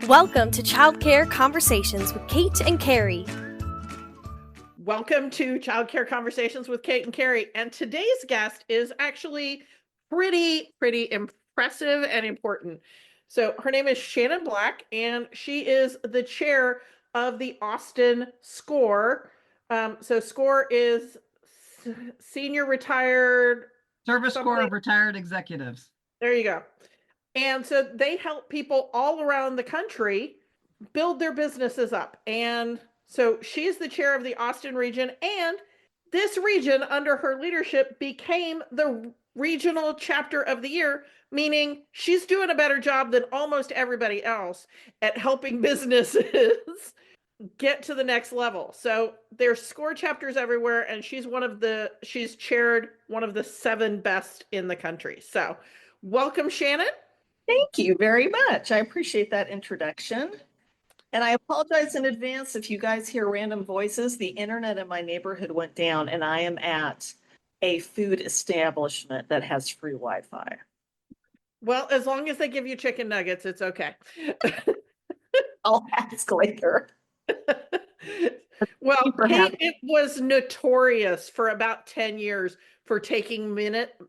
Welcome to Childcare Conversations with Kate and Carrie. Welcome to Childcare Conversations with Kate and Carrie. And today's guest is actually pretty impressive and important. So her name is Shannon Black, and she is the chair of the Austin SCORE. So SCORE is Senior Retired Service Corps of Retired Executives. There you go. And so they help people all around the country build their businesses up. And so she's the chair of the Austin region, and this region under her leadership became the regional chapter of the year, meaning she's doing a better job than almost everybody else at helping businesses get to the next level. So there's SCORE chapters everywhere, and she's chaired one of the 7 best in the country. So welcome, Shannon. Thank you very much. I appreciate that introduction. And I apologize in advance if you guys hear random voices. The internet in my neighborhood went down, and I am at a food establishment that has free Wi-Fi. Well, as long as they give you chicken nuggets, it's okay. I'll ask later. Well, Kate, it was notorious for about 10 years for taking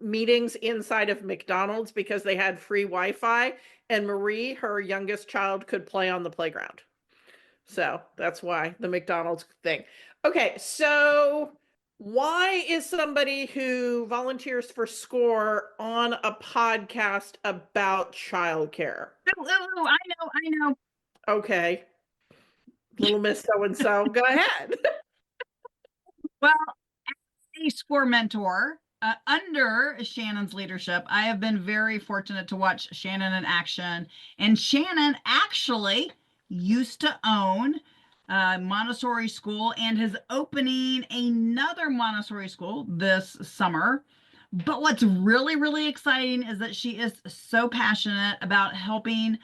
meetings inside of McDonald's because they had free Wi-Fi, and Marie, her youngest child, could play on the playground. So that's why the McDonald's thing. Okay, so why is somebody who volunteers for SCORE on a podcast about childcare? Oh, I know. Okay. Little Miss So-and-so, go ahead. Well, as a SCORE mentor, under Shannon's leadership, I have been very fortunate to watch Shannon in action. And Shannon actually used to own a Montessori school and is opening another Montessori school this summer. But what's really exciting is that she is so passionate about helping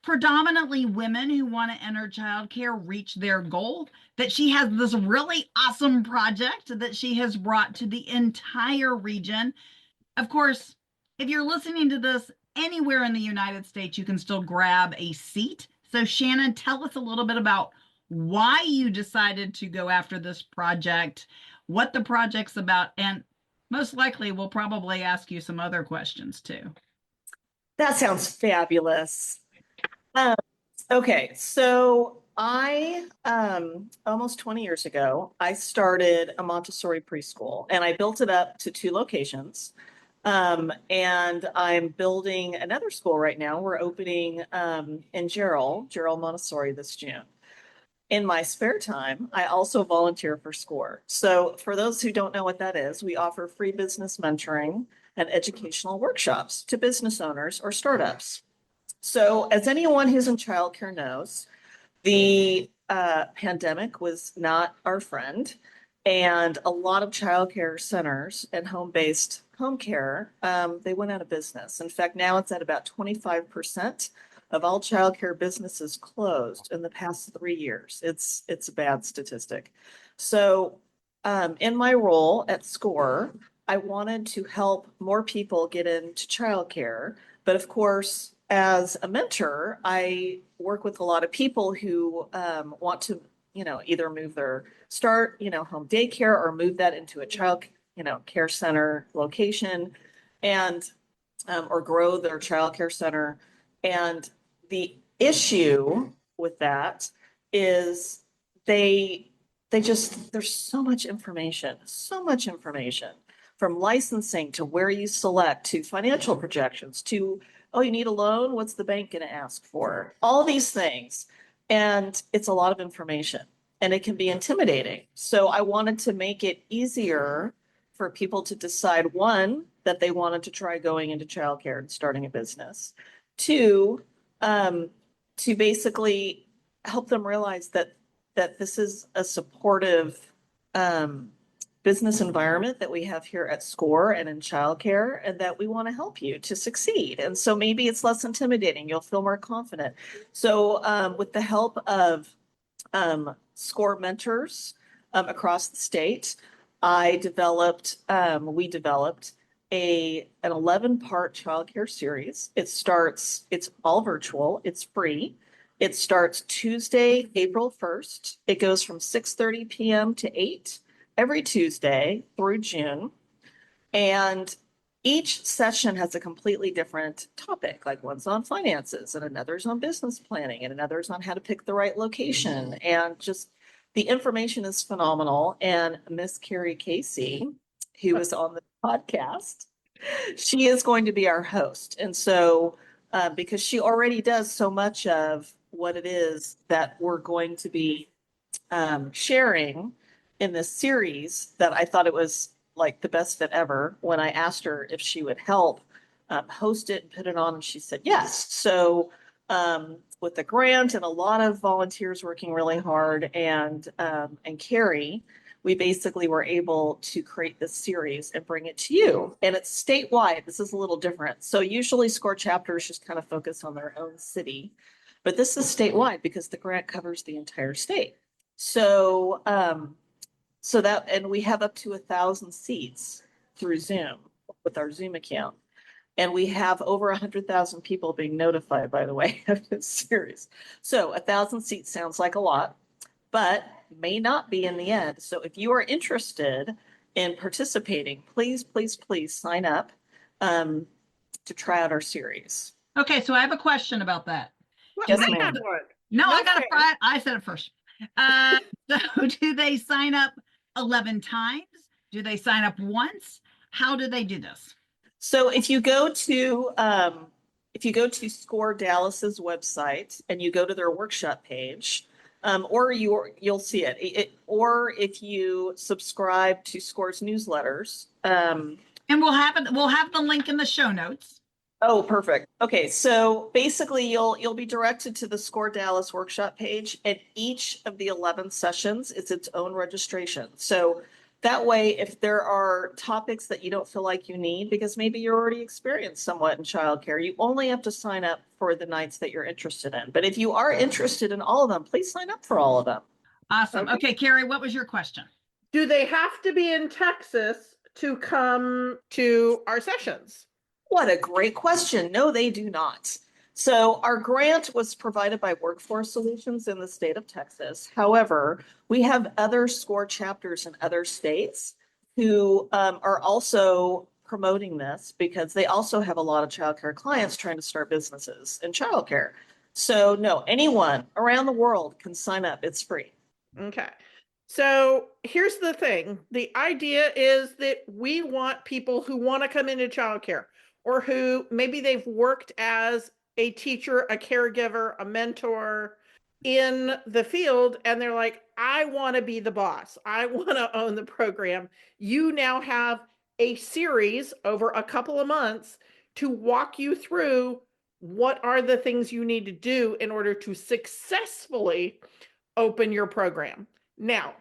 predominantly women who want to enter childcare reach their goal, that she has this really awesome project that she has brought to the entire region. Of course, if you're listening to this anywhere in the United States, you can still grab a seat. So Shannon, tell us a little bit about why you decided to go after this project, what the project's about, and most likely we'll probably ask you some other questions too. That sounds fabulous. Okay, so I almost 20 years ago, I started a Montessori preschool, and I built it up to 2 locations. And I'm building another school right now. We're opening in Gerald Montessori this June. In my spare time, I also volunteer for SCORE. So for those who don't know what that is, we offer free business mentoring and educational workshops to business owners or startups. So as anyone who's in childcare knows, the pandemic was not our friend, and a lot of childcare centers and home-based home care, they went out of business. In fact, now it's at about 25% of all childcare businesses closed in the past 3 years. It's a bad statistic. So in my role at SCORE, I wanted to help more people get into childcare, but of course, as a mentor, I work with a lot of people who want to, either move their home daycare or move that into a child, care center location, and or grow their child care center. And the issue with that is there's so much information from licensing to where you select to financial projections to, oh, you need a loan? What's the bank going to ask for? All these things. And it's a lot of information, and it can be intimidating. So I wanted to make it easier for people to decide, 1, that they wanted to try going into childcare and starting a business. 2, to basically help them realize that this is a supportive business environment that we have here at SCORE and in childcare, and that we want to help you to succeed. And so maybe it's less intimidating. You'll feel more confident. So with the help of SCORE mentors across the state, we developed an 11-part childcare series. It's all virtual, it's free, It starts Tuesday, April 1st. It goes from 6:30 p.m. to 8 every Tuesday through June. And each session has a completely different topic, like one's on finances and another's on business planning and another's on how to pick the right location. And just the information is phenomenal. And Miss Carrie Casey, who is on the podcast, she is going to be our host. And so, because she already does so much of what it is that we're going to be sharing in this series, that I thought it was like the best fit ever when I asked her if she would help host it and put it on, and she said yes. So with the grant and a lot of volunteers working really hard, and Carrie, we basically were able to create this series and bring it to you. And it's statewide. This is a little different. So usually SCORE chapters just kind of focus on their own city, but this is statewide because the grant covers the entire state. So, and we have up to 1,000 seats through Zoom with our Zoom account. And we have over 100,000 people being notified, by the way, of this series. So 1,000 seats sounds like a lot, but may not be in the end. So if you are interested in participating, please, please, please sign up to try out our series. Okay, so I have a question about that. Yes, I ma'am. had one. No, I got to fair. try it. I said it first. So do they sign up 11 times? Do they sign up once? How do they do this? So if you go to SCORE Dallas's website and you go to their workshop page, or you'll see it. Or if you subscribe to SCORE's newsletters. And we'll have the link in the show notes. Oh, perfect. Okay, so basically you'll be directed to the SCORE Dallas workshop page, and each of the 11 sessions is its own registration. So that way, if there are topics that you don't feel like you need, because maybe you're already experienced somewhat in childcare, you only have to sign up for the nights that you're interested in. But if you are interested in all of them, please sign up for all of them. Awesome. Okay, Carrie, what was your question? Do they have to be in Texas to come to our sessions? What a great question. No, they do not. So our grant was provided by Workforce Solutions in the state of Texas. However, we have other SCORE chapters in other states who are also promoting this, because they also have a lot of childcare clients trying to start businesses in childcare. So no, anyone around the world can sign up. It's free. Okay. So here's the thing. The idea is that we want people who want to come into childcare, or who maybe they've worked as a teacher, a caregiver, a mentor in the field, and they're like, I want to be the boss. I want to own the program. You now have a series over a couple of months to walk you through what are the things you need to do in order to successfully open your program. Now,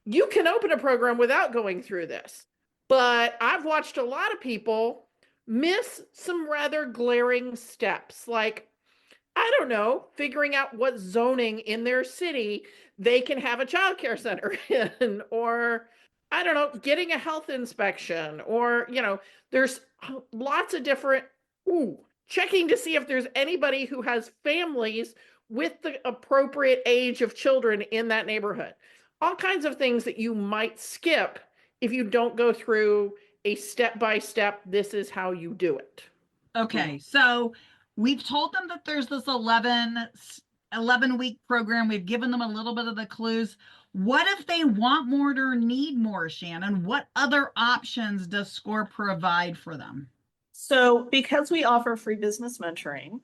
you can open a program without going through this, but I've watched a lot of people miss some rather glaring steps, like, I don't know, figuring out what zoning in their city they can have a childcare center in, or I don't know, getting a health inspection, or, there's lots of different, checking to see if there's anybody who has families with the appropriate age of children in that neighborhood. All kinds of things that you might skip if you don't go through a step-by-step, this is how you do it. Okay, so we've told them that there's this 11-week program. We've given them a little bit of the clues. What if they want more or need more, Shannon? What other options does SCORE provide for them? So because we offer free business mentoring,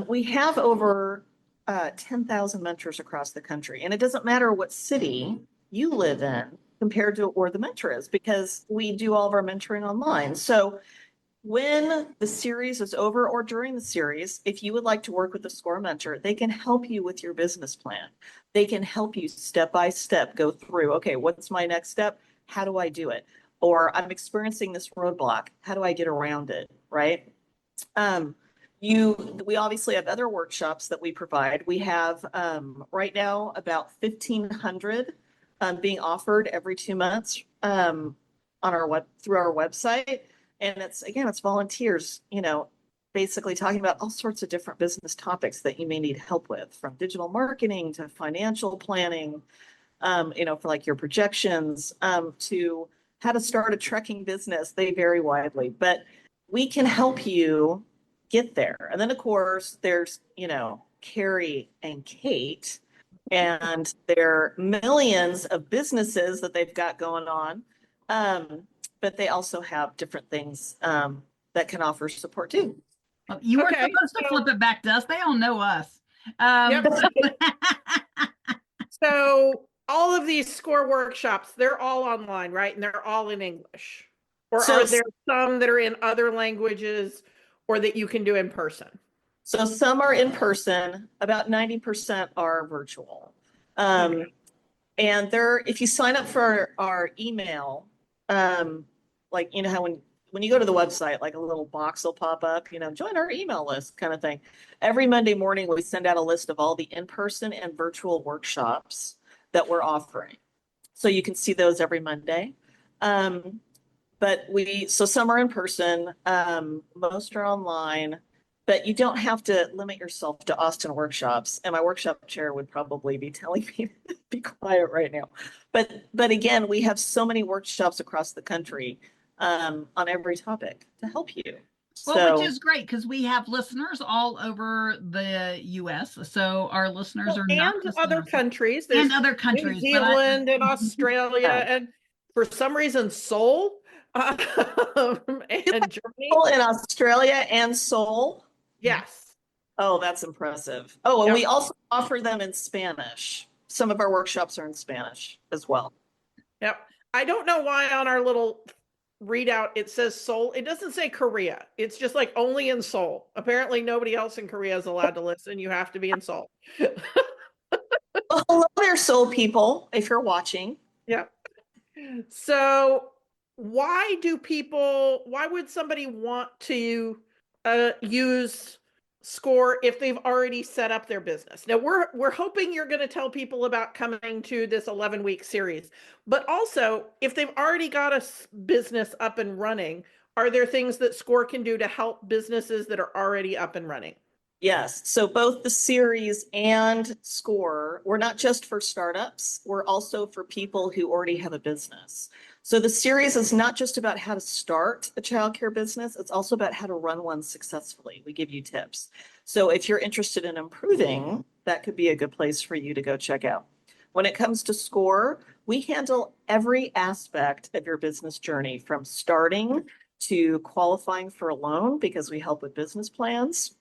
we have over 10,000 mentors across the country. And it doesn't matter what city you live in compared to where the mentor is, because we do all of our mentoring online. So when the series is over, or during the series, if you would like to work with a SCORE mentor, they can help you with your business plan. They can help you step by step go through, okay, what's my next step? How do I do it? Or I'm experiencing this roadblock. How do I get around it, right? We obviously have other workshops that we provide. We have right now about 1,500 being offered every 2 months on through our website. And it's volunteers, basically talking about all sorts of different business topics that you may need help with, from digital marketing to financial planning, for like your projections, to how to start a trekking business. They vary widely, but we can help you get there. And then of course there's, Carrie and Kate, and there are millions of businesses that they've got going on. But they also have different things that can offer support too. Well, you weren't Okay, supposed to flip it back to us. They all know us. Yep. So all of these SCORE workshops, they're all online, right? And they're all in English. Or So- are there some that are in other languages or that you can do in person? So some are in person, about 90% are virtual. Okay. And if you sign up for our email, like, how when you go to the website, like a little box will pop up, join our email list kind of thing. Every Monday morning, we send out a list of all the in-person and virtual workshops that we're offering. So you can see those every Monday. But so some are in person, most are online, but you don't have to limit yourself to Austin workshops. And my workshop chair would probably be telling me to be quiet right now. But again, we have so many workshops across the country on every topic to help you. Well, which is great because we have listeners all over the U.S. So our listeners are not and just other countries. There's and other New countries, Zealand and Australia, and for some reason Seoul and Germany. In Australia and Seoul. Yes. Oh, that's impressive. Oh, and Yep. we also offer them in Spanish. Some of our workshops are in Spanish as well. Yep. I don't know why on our little readout it says Seoul. It doesn't say Korea. It's just like only in Seoul. Apparently nobody else in Korea is allowed to listen. You have to be in Seoul. Well, hello there, Seoul people, if you're watching. Yeah. So why would somebody want to use SCORE if they've already set up their business? Now we're hoping you're going to tell people about coming to this 11-week series, but also if they've already got a business up and running, are there things that SCORE can do to help businesses that are already up and running? Yes. So both the series and SCORE, we're not just for startups, we're also for people who already have a business. So the series is not just about how to start a childcare business, it's also about how to run one successfully. We give you tips. So if you're interested in improving, that could be a good place for you to go check out. When it comes to SCORE, we handle every aspect of your business journey, from starting to qualifying for a loan, because we help with business plans,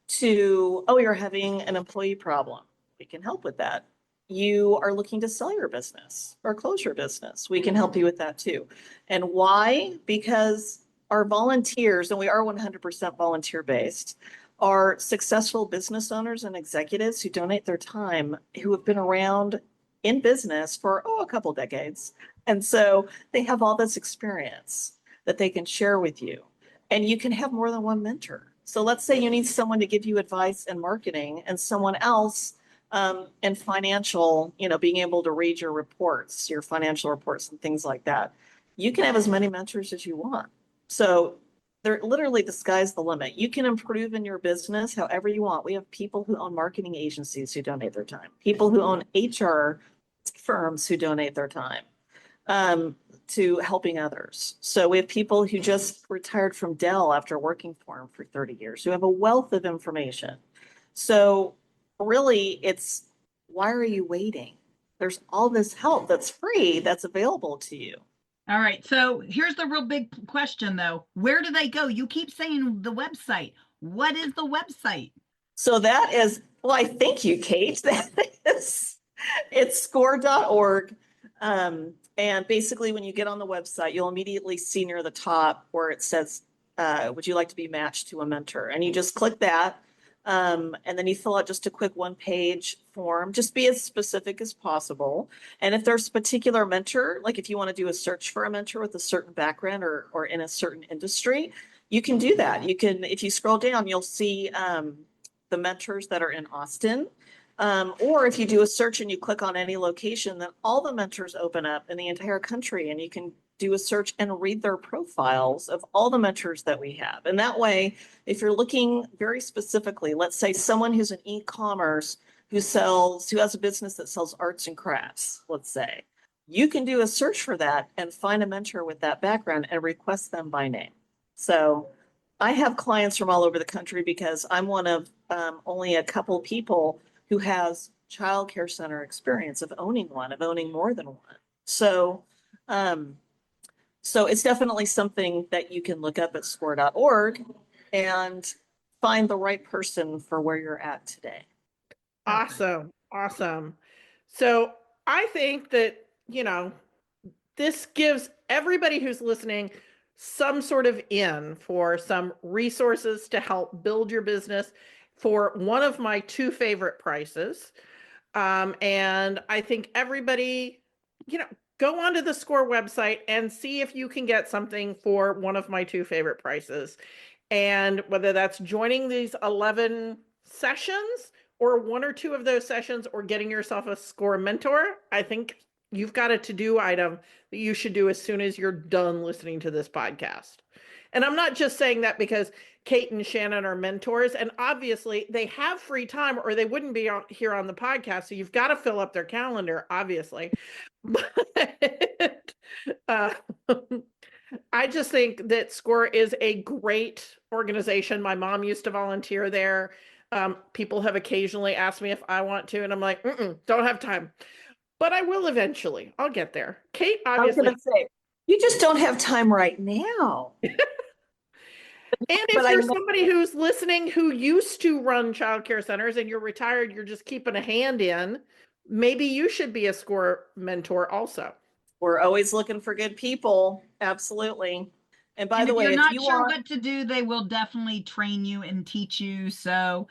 you're having an employee problem. We can help with that. You are looking to sell your business or close your business. We can help you with that too. And why? Because our volunteers, and we are 100% volunteer based, are successful business owners and executives who donate their time, who have been around in business for, a couple decades. And so they have all this experience that they can share with you. And you can have more than one mentor. So let's say you need someone to give you advice in marketing and someone else in financial, being able to read your reports, your financial reports and things like that. You can have as many mentors as you want. So they're literally, the sky's the limit. You can improve in your business however you want. We have people who own marketing agencies who donate their time, people who own HR firms who donate their time to helping others. So we have people who just retired from Dell after working for them for 30 years, who have a wealth of information. So really, it's, why are you waiting? There's all this help that's free, that's available to you. All right. So here's the real big question though. Where do they go? You keep saying the website. What is the website? So that is, well, I thank you, Kate. It's score.org. And basically, when you get on the website, you'll immediately see near the top where it says, would you like to be matched to a mentor? And you just click that. And then you fill out just a quick one-page form. Just be as specific as possible. And if there's a particular mentor, like if you want to do a search for a mentor with a certain background or in a certain industry, you can do that. You can, if you scroll down, you'll see the mentors that are in Austin. Or if you do a search and you click on any location, then all the mentors open up in the entire country, and you can do a search and read their profiles of all the mentors that we have. And that way, if you're looking very specifically, let's say someone who's an e-commerce who has a business that sells arts and crafts, let's say, you can do a search for that and find a mentor with that background and request them by name. So I have clients from all over the country because I'm one of only a couple people who has childcare center experience of owning more than one. So, so it's definitely something that you can look up at score.org and find the right person for where you're at today. Awesome. Awesome. So I think that, this gives everybody who's listening some sort of in for some resources to help build your business for one of my two favorite prices. And I think everybody, go onto the SCORE website and see if you can get something for one of my two favorite prices. And whether that's joining these 11 sessions or one or two of those sessions or getting yourself a SCORE mentor, I think you've got a to-do item that you should do as soon as you're done listening to this podcast. And I'm not just saying that because Kate and Shannon are mentors, and obviously they have free time or they wouldn't be here on the podcast. So you've got to fill up their calendar, obviously. But I just think that SCORE is a great organization. My mom used to volunteer there. People have occasionally asked me if I want to, and I'm like, don't have time. But I will eventually. I'll get there. Kate, obviously. I was gonna say, you just don't have time right now. And if you're somebody who's listening who used to run childcare centers and you're retired, you're just keeping a hand in, maybe you should be a SCORE mentor also. We're always looking for good people. Absolutely. And by the way, if you're not you sure what to do, they will definitely train you and teach you. So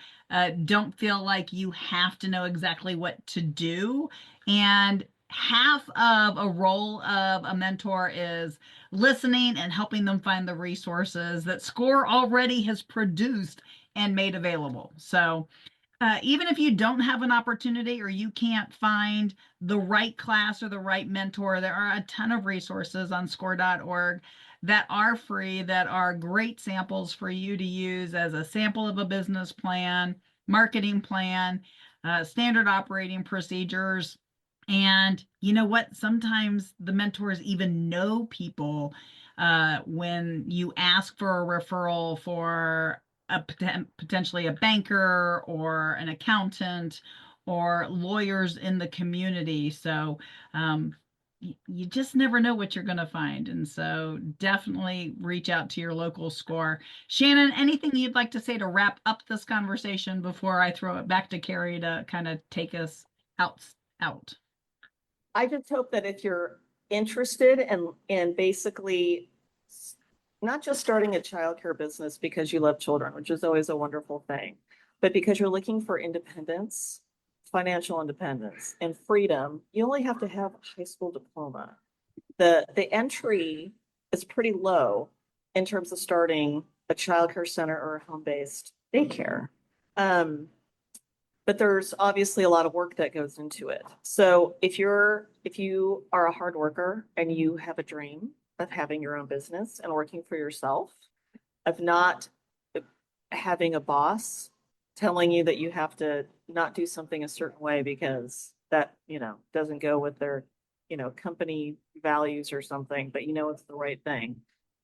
don't feel like you have to know exactly what to do. And half of a role of a mentor is listening and helping them find the resources that SCORE already has produced and made available. So even if you don't have an opportunity or you can't find the right class or the right mentor, there are a ton of resources on score.org that are free, that are great samples for you to use as a sample of a business plan, marketing plan, standard operating procedures. And you know what? Sometimes the mentors even know people when you ask for a referral for potentially a banker or an accountant or lawyers in the community. So you just never know what you're going to find. And so definitely reach out to your local SCORE. Shannon, anything you'd like to say to wrap up this conversation before I throw it back to Carrie to kind of take us out? I just hope that if you're interested in basically not just starting a childcare business because you love children, which is always a wonderful thing, but because you're looking for independence, financial independence, and freedom, you only have to have a high school diploma. The entry is pretty low in terms of starting a childcare center or a home-based daycare. But there's obviously a lot of work that goes into it. So if you are a hard worker and you have a dream of having your own business and working for yourself, of not having a boss telling you that you have to not do something a certain way because that, doesn't go with their, company values or something, but it's the right thing.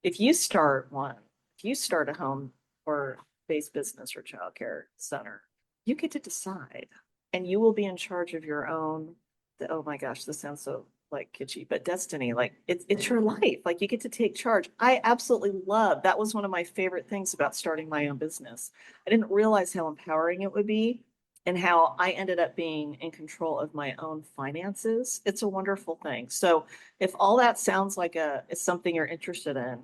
If you start a home or based business or childcare center, you get to decide and you will be in charge of your own, oh my gosh, this sounds so like kitschy, but destiny, like it's your life. Like you get to take charge. I absolutely love, that was one of my favorite things about starting my own business. I didn't realize how empowering it would be and how I ended up being in control of my own finances. It's a wonderful thing. So if all that sounds like is something you're interested in,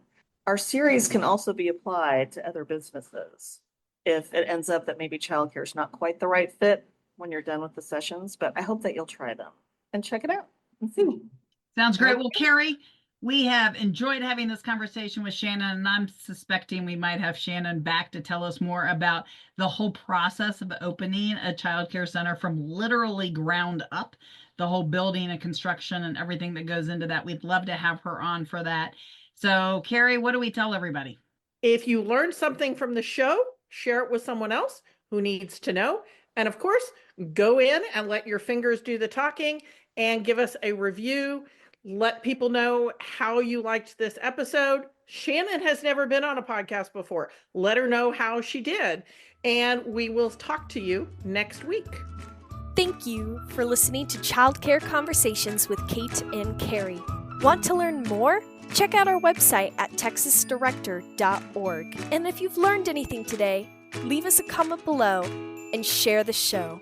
our series can also be applied to other businesses. If it ends up that maybe childcare is not quite the right fit when you're done with the sessions, but I hope that you'll try them and check it out and see. Sounds great. Well, Carrie, We have enjoyed having this conversation with Shannon, and I'm suspecting we might have Shannon back to tell us more about the whole process of opening a childcare center from literally ground up, the whole building and construction and everything that goes into that. We'd love to have her on for that. So, Carrie, what do we tell everybody? If you learned something from the show, share it with someone else who needs to know. And of course, go in and let your fingers do the talking and give us a review. Let people know how you liked this episode. Shannon has never been on a podcast before. Let her know how she did. And we will talk to you next week. Thank you for listening to Childcare Conversations with Kate and Carrie. Want to learn more? Check out our website at texasdirector.org. And if you've learned anything today, leave us a comment below and share the show.